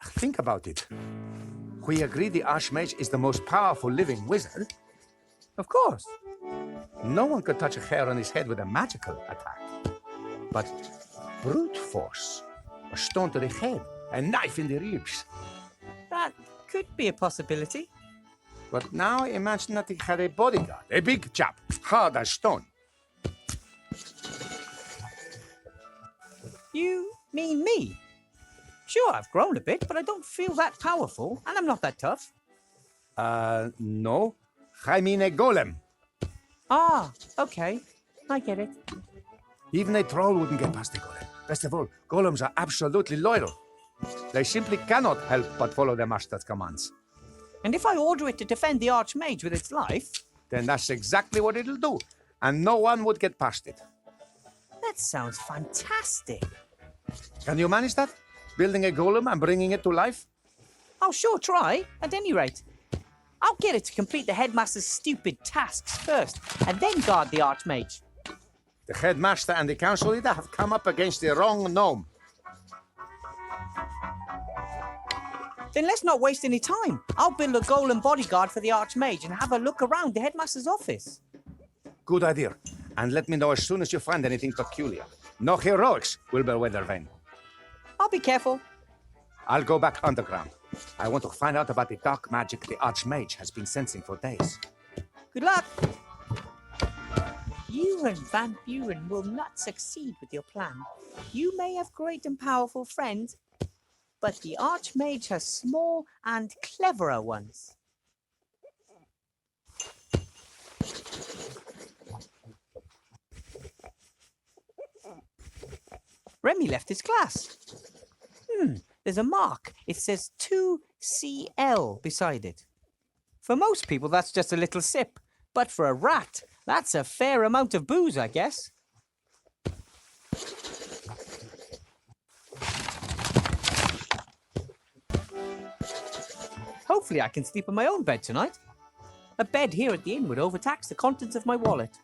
Think about it. We agree the Archmage is the most powerful living wizard. Of course. No one could touch a hair on his head with a magical attack. But brute force, a stone to the head, a knife in the ribs. That could be a possibility. But now imagine that he had a bodyguard, a big chap, hard as stone. You mean me? Sure, I've grown a bit, but I don't feel that powerful, and I'm not that tough. No. I mean a golem. Ah, okay. I get it. Even a troll wouldn't get past a golem. Best of all, golems are absolutely loyal. They simply cannot help but follow their master's commands. And if I order it to defend the Archmage with its life? Then that's exactly what it'll do, and no one would get past it. That sounds fantastic. Can you manage that? Building a golem and bringing it to life? I'll sure try, at any rate. I'll get it to complete the headmaster's stupid tasks first, and then guard the Archmage. The headmaster and the council leader have come up against the wrong gnome. Then let's not waste any time. I'll build a golem bodyguard for the Archmage and have a look around the headmaster's office. Good idea. And let me know as soon as you find anything peculiar. No heroics, Wilbur Weathervane. I'll be careful. I'll go back underground. I want to find out about the dark magic the Archmage has been sensing for days. Good luck! You and Van Buren will not succeed with your plan. You may have great and powerful friends, but the Archmage has small and cleverer ones. Remy left his class. There's a mark. It says 2CL beside it. For most people, that's just a little sip. But for a rat, that's a fair amount of booze, I guess. Hopefully I can sleep in my own bed tonight. A bed here at the inn would overtax the contents of my wallet.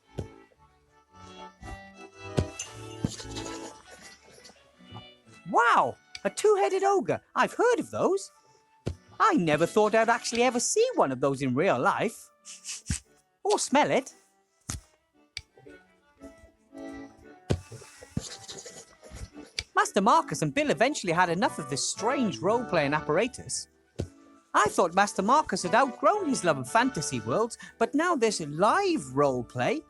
Wow! A two-headed ogre. I've heard of those. I never thought I'd actually ever see one of those in real life. Or smell it. Master Marcus and Bill eventually had enough of this strange role-playing apparatus. I thought Master Marcus had outgrown his love of fantasy worlds, but now there's live role-play.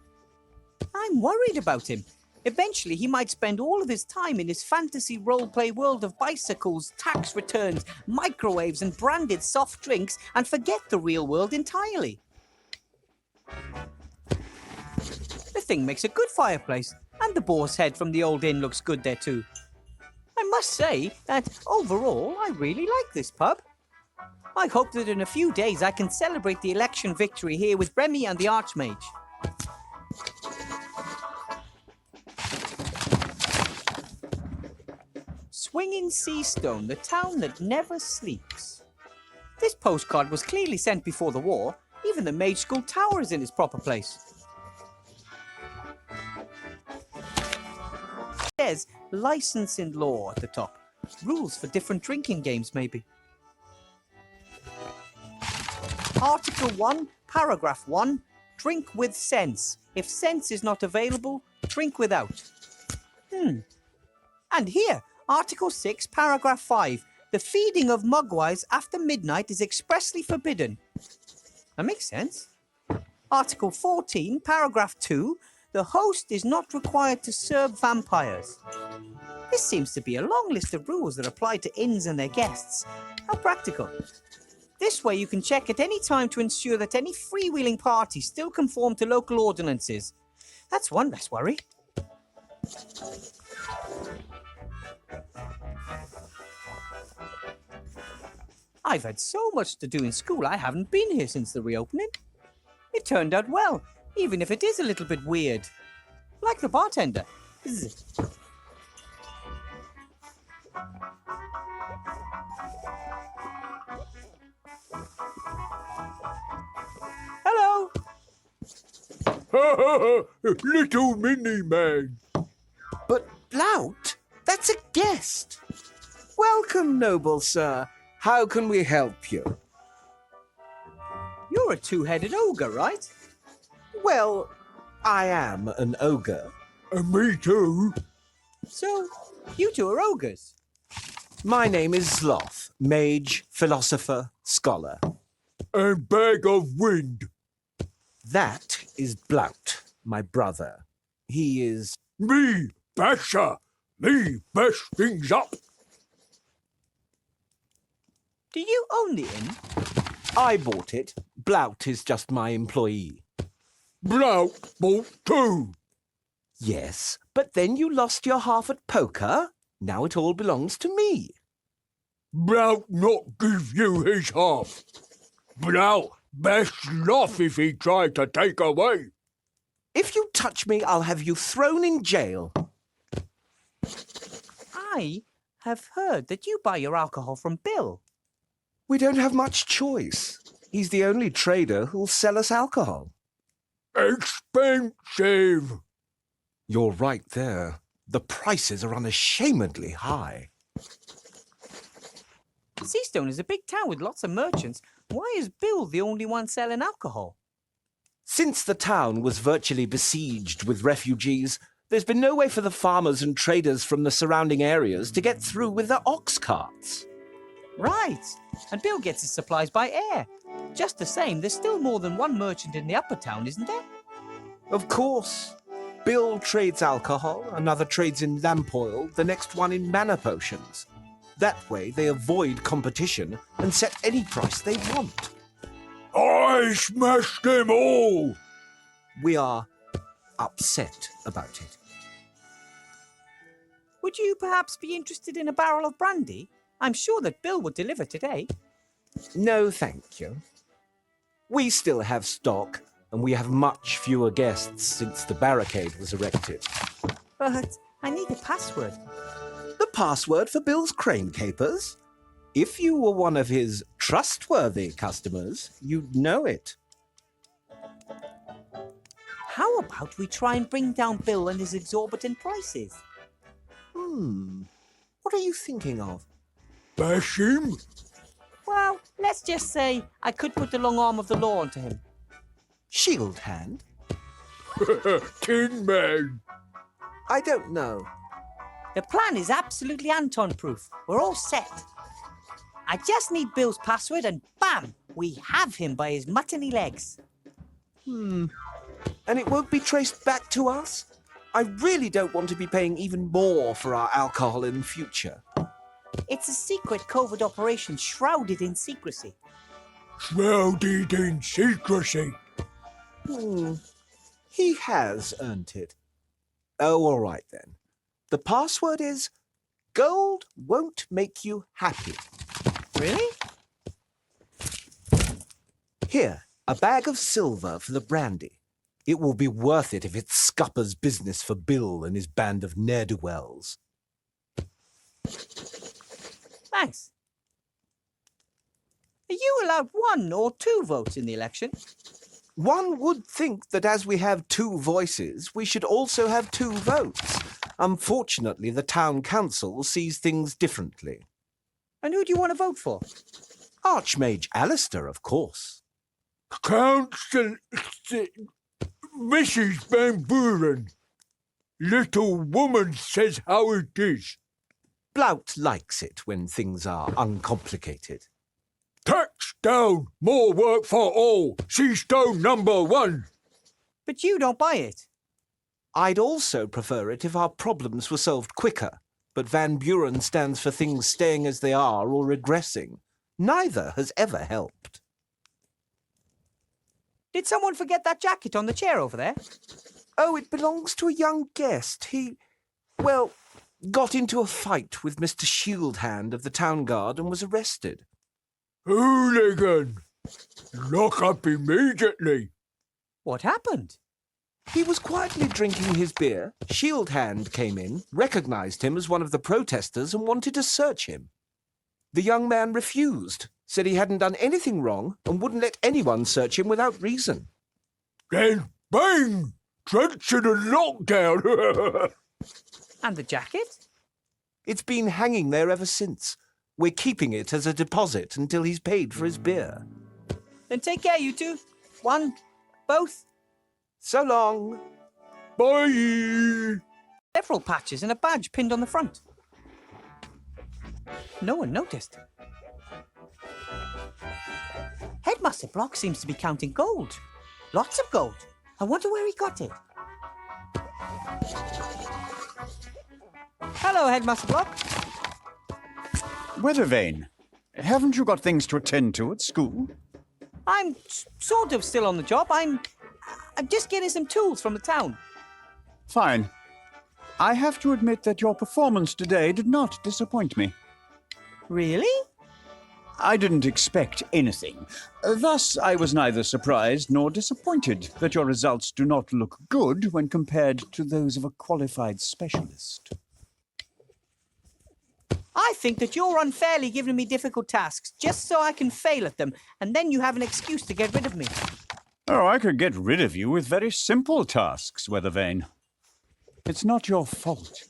I'm worried about him. Eventually, he might spend all of his time in his fantasy role-play world of bicycles, tax returns, microwaves, and branded soft drinks and forget the real world entirely. The thing makes a good fireplace, and the boar's head from the old inn looks good there too. I must say that overall, I really like this pub. I hope that in a few days I can celebrate the election victory here with Remy and the Archmage. Swinging Seastone, the town that never sleeps. This postcard was clearly sent before the war. Even the Mage School Tower is in its proper place. There's licensing law at the top. Rules for different drinking games, maybe. Article 1, Paragraph 1. Drink with sense. If sense is not available, drink without. And here, Article 6, Paragraph 5. The feeding of mugwais after midnight is expressly forbidden. That makes sense. Article 14, Paragraph 2. The host is not required to serve vampires. This seems to be a long list of rules that apply to inns and their guests. How practical. This way you can check at any time to ensure that any freewheeling parties still conform to local ordinances. That's one less worry. I've had so much to do in school I haven't been here since the reopening. It turned out well, even if it is a little bit weird. Like the bartender. Hello! Little mini man. But Blout, that's a guest. Welcome, noble sir. How can we help you? You're a two-headed ogre, right? Well, I am an ogre. Me too. So, you two are ogres? My name is Sloth, mage, philosopher, scholar. And bag of wind. That is Blout, my brother. He is... Me, Basher. Me, best things up. Do you own the inn? I bought it. Blout is just my employee. Blout bought too. Yes, but then you lost your half at poker. Now it all belongs to me. Blout not give you his half. Blout best laugh if he tried to take away. If you touch me, I'll have you thrown in jail. I have heard that you buy your alcohol from Bill. We don't have much choice. He's the only trader who'll sell us alcohol. Expensive. You're right there. The prices are unashamedly high. Seastone is a big town with lots of merchants. Why is Bill the only one selling alcohol? Since the town was virtually besieged with refugees, there's been no way for the farmers and traders from the surrounding areas to get through with their ox carts. Right. And Bill gets his supplies by air. Just the same, there's still more than one merchant in the upper town, isn't there? Of course. Bill trades alcohol, another trades in lamp oil, the next one in mana potions. That way they avoid competition and set any price they want. I smashed them all! We are upset about it. Would you perhaps be interested in a barrel of brandy? I'm sure that Bill would deliver today. No, thank you. We still have stock, and we have much fewer guests since the barricade was erected. But I need a password. The password for Bill's crane capers? If you were one of his trustworthy customers, you'd know it. How about we try and bring down Bill and his exorbitant prices? What are you thinking of? Bash him? Well, let's just say I could put the long arm of the law onto him. Shield hand? Tin Man. I don't know. The plan is absolutely Anton-proof. We're all set. I just need Bill's password and bam! We have him by his muttony legs. And it won't be traced back to us? I really don't want to be paying even more for our alcohol in future. It's a secret covert operation shrouded in secrecy. Shrouded in secrecy. He has earned it. Oh, all right then. The password is gold won't make you happy. Really? Here, a bag of silver for the brandy. It will be worth it if it scuppers business for Bill and his band of ne'er-do-wells. Thanks. Are you allowed 1 or 2 votes in the election? One would think that as we have 2 voices, we should also have 2 votes. Unfortunately, the town council sees things differently. And who do you want to vote for? Archmage Alistair, of course. Council... Mrs. Van Buren. Little woman says how it is. Blout likes it when things are uncomplicated. Tax down, more work for all. Seastone number 1. But you don't buy it. I'd also prefer it if our problems were solved quicker, but Van Buren stands for things staying as they are or regressing. Neither has ever helped. Did someone forget that jacket on the chair over there? Oh, it belongs to a young guest. He, well, got into a fight with Mr. Shieldhand of the Town Guard and was arrested. Hooligan! Lock up immediately. What happened? He was quietly drinking his beer. Shieldhand came in, recognized him as one of the protesters and wanted to search him. The young man refused, said he hadn't done anything wrong and wouldn't let anyone search him without reason. Then bang! Trench in a lockdown. And the jacket? It's been hanging there ever since. We're keeping it as a deposit until he's paid for his beer. Then take care, you two. 1, both. So long. Bye. Several patches and a badge pinned on the front. No one noticed. Headmaster Block seems to be counting gold. Lots of gold. I wonder where he got it. Hello, Headmaster Block. Weathervane, haven't you got things to attend to at school? I'm sort of still on the job. I'm just getting some tools from the town. Fine. I have to admit that your performance today did not disappoint me. Really? I didn't expect anything. Thus, I was neither surprised nor disappointed that your results do not look good when compared to those of a qualified specialist. I think that you're unfairly giving me difficult tasks just so I can fail at them, and then you have an excuse to get rid of me. Oh, I could get rid of you with very simple tasks, Weathervane. It's not your fault.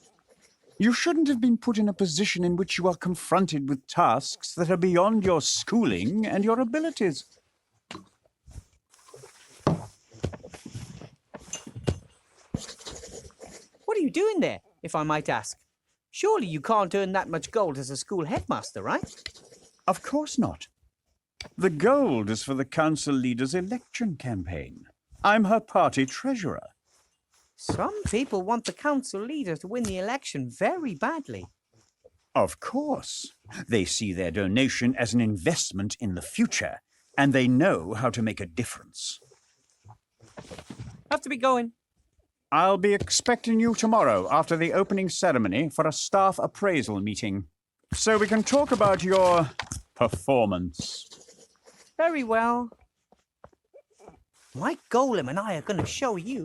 You shouldn't have been put in a position in which you are confronted with tasks that are beyond your schooling and your abilities. What are you doing there, if I might ask? Surely you can't earn that much gold as a school headmaster, right? Of course not. The gold is for the council leader's election campaign. I'm her party treasurer. Some people want the council leader to win the election very badly. Of course. They see their donation as an investment in the future, and they know how to make a difference. Have to be going. I'll be expecting you tomorrow after the opening ceremony for a staff appraisal meeting, so we can talk about your performance. Very well. My golem and I are going to show you.